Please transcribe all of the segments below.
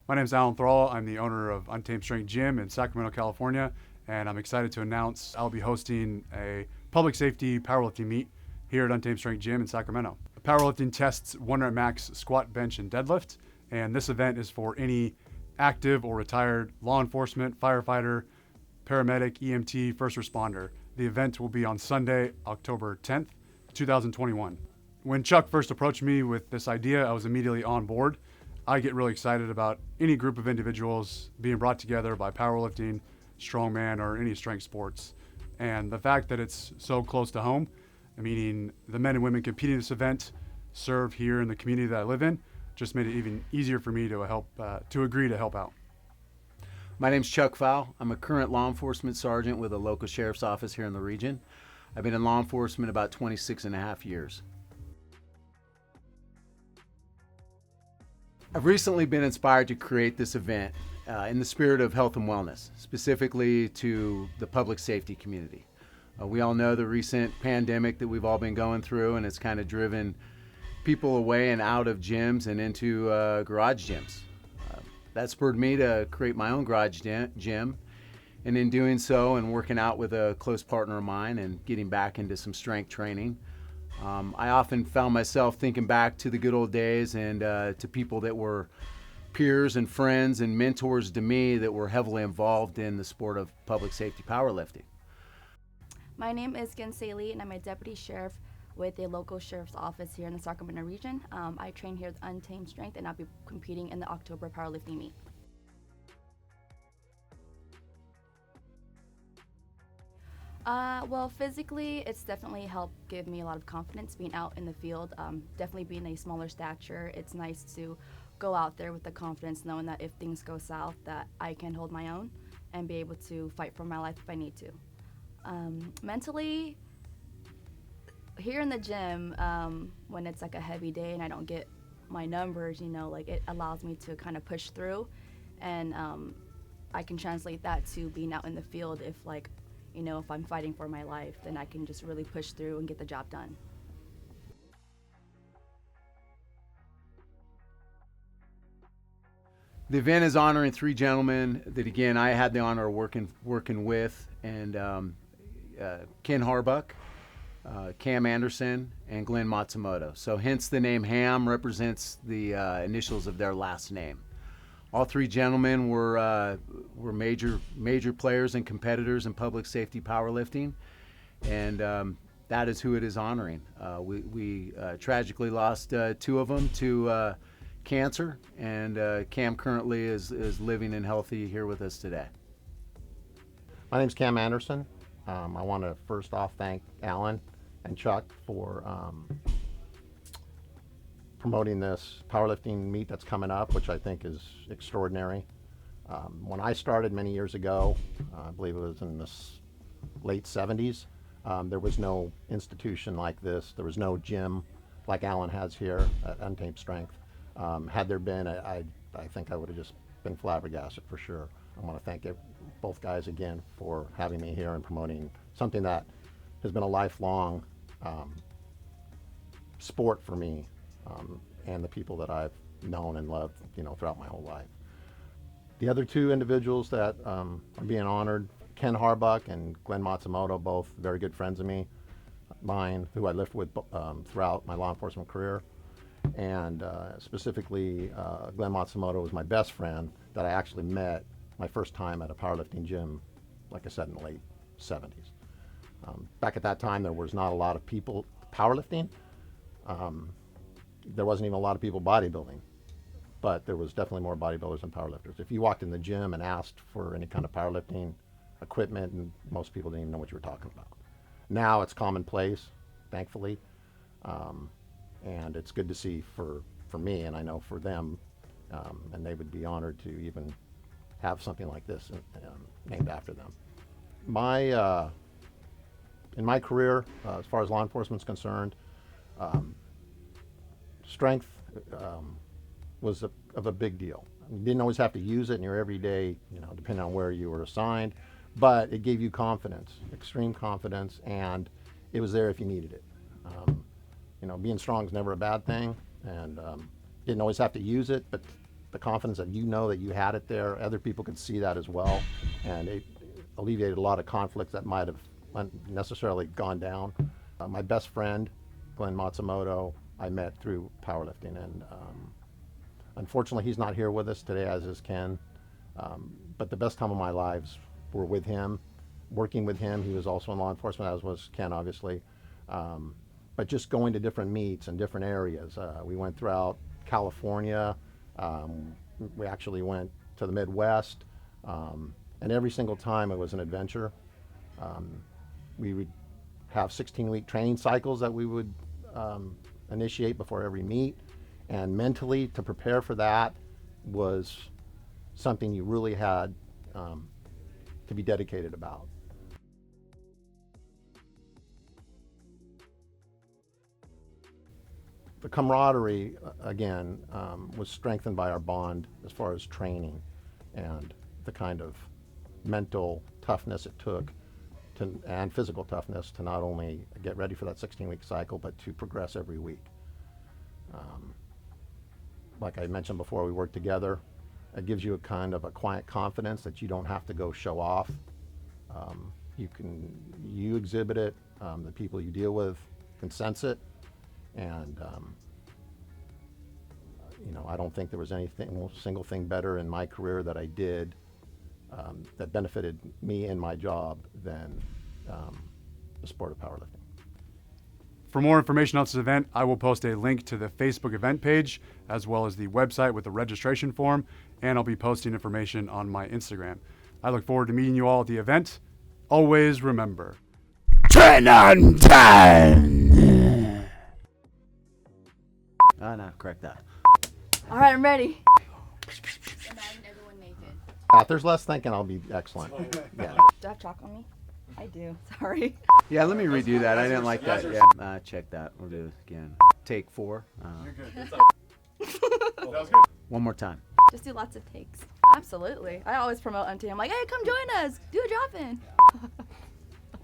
My name is Alan Thrall. I'm the owner of Untamed Strength Gym in Sacramento, California, and I'm excited to announce I'll be hosting a public safety powerlifting meet here at Untamed Strength Gym in Sacramento. Powerlifting tests 1 rep max squat, bench, and deadlift, and this event is for any active or retired law enforcement, firefighter, paramedic, EMT, first responder. The event will be on Sunday, October 10th, 2021. When Chuck first approached me with this idea, I was immediately on board. I get really excited about any group of individuals being brought together by powerlifting, strongman, or any strength sports. And the fact that it's so close to home, meaning the men and women competing in this event serve here in the community that I live in, just made it even easier for me to agree to help out. My name's Chuck Fowl. I'm a current law enforcement sergeant with a local sheriff's office here in the region. I've been in law enforcement about 26 and a half years. I've recently been inspired to create this event in the spirit of health and wellness, specifically to the public safety community. We all know the recent pandemic that we've all been going through, and it's kind of driven people away and out of gyms and into garage gyms. That spurred me to create my own garage gym, and in doing so and working out with a close partner of mine and getting back into some strength training, I often found myself thinking back to the good old days and to people that were peers and friends and mentors to me that were heavily involved in the sport of public safety powerlifting. My name is Ginsei Lee, and I'm a deputy sheriff with a local sheriff's office here in the Sacramento region. I train here with Untamed Strength, and I'll be competing in the October powerlifting meet. Well, physically, it's definitely helped give me a lot of confidence being out in the field. Definitely being a smaller stature, it's nice to go out there with the confidence, knowing that if things go south, that I can hold my own and be able to fight for my life if I need to. Mentally, here in the gym, when it's like a heavy day and I don't get my numbers, it allows me to kind of push through, and I can translate that to being out in the field. If if I'm fighting for my life, then I can just really push through and get the job done. The event is honoring 3 gentlemen that, again, I had the honor of working with, and Ken Harbuck, Cam Anderson, and Glenn Matsumoto. So hence the name HAM represents the initials of their last name. All 3 gentlemen were major players and competitors in public safety powerlifting, and that is who it is honoring. We tragically lost 2 of them to cancer, and Cam currently is living and healthy here with us today. My name's Cam Anderson. I want to first off thank Alan and Chuck for promoting this powerlifting meet that's coming up, which I think is extraordinary. When I started many years ago, I believe it was in the late 70s, there was no institution like this. There was no gym like Alan has here at Untamed Strength. Had there been, I think I would have just been flabbergasted for sure. I want to thank both guys again for having me here and promoting something that has been a lifelong sport for me and the people that I've known and loved, throughout my whole life. The other 2 individuals that are being honored, Ken Harbuck and Glenn Matsumoto, both very good friends of mine, who I lived with throughout my law enforcement career. And specifically, Glenn Matsumoto was my best friend that I actually met my first time at a powerlifting gym, like I said, in the late 70s. Back at that time, there was not a lot of people powerlifting. There wasn't even a lot of people bodybuilding, but there was definitely more bodybuilders than powerlifters. If you walked in the gym and asked for any kind of powerlifting equipment, and most people didn't even know what you were talking about. Now it's commonplace, thankfully, and it's good to see for me, and I know for them, and they would be honored to even have something like this named after them. In my career, as far as law enforcement is concerned, strength was of a big deal. You didn't always have to use it in your everyday, depending on where you were assigned, but it gave you confidence, extreme confidence, and it was there if you needed it. Being strong is never a bad thing, and didn't always have to use it, but the confidence that you know that you had it there. Other people could see that as well, and it alleviated a lot of conflicts that might have necessarily gone down. My best friend, Glenn Matsumoto, I met through powerlifting, and unfortunately he's not here with us today, as is Ken. But the best time of my lives were with him, working with him. He was also in law enforcement, as was Ken, obviously. But just going to different meets in different areas. We went throughout California. We actually went to the Midwest. And every single time it was an adventure. We would have 16-week training cycles that we would initiate before every meet. And mentally, to prepare for that was something you really had to be dedicated about. The camaraderie, again, was strengthened by our bond as far as training and the kind of mental toughness it took and physical toughness to not only get ready for that 16-week cycle, but to progress every week. Like I mentioned before, we work together. It gives you a kind of a quiet confidence that you don't have to go show off. You exhibit it, the people you deal with can sense it, and I don't think there was anything, single thing better in my career that I did that benefited me in my job than the sport of powerlifting. For more information on this event, I will post a link to the Facebook event page, as well as the website with the registration form, and I'll be posting information on my Instagram. I look forward to meeting you all at the event. Always remember, 10 on 10! No, correct that. All right, I'm ready. Imagine everyone naked. If there's less thinking, I'll be excellent. Yeah. Do I have chalk on me? I do. Sorry. Yeah, let me redo that. I didn't like that. Yeah, check that. We'll do it again. Take 4. You're good. That was good. One more time. Just do lots of takes. Absolutely. I always promote Untamed. I'm like, hey, come join us. Do a drop-in.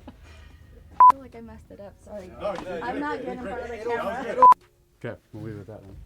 I feel like I messed it up. Sorry. No, you did. I'm not good in front of the camera. Okay, we'll leave it at that one.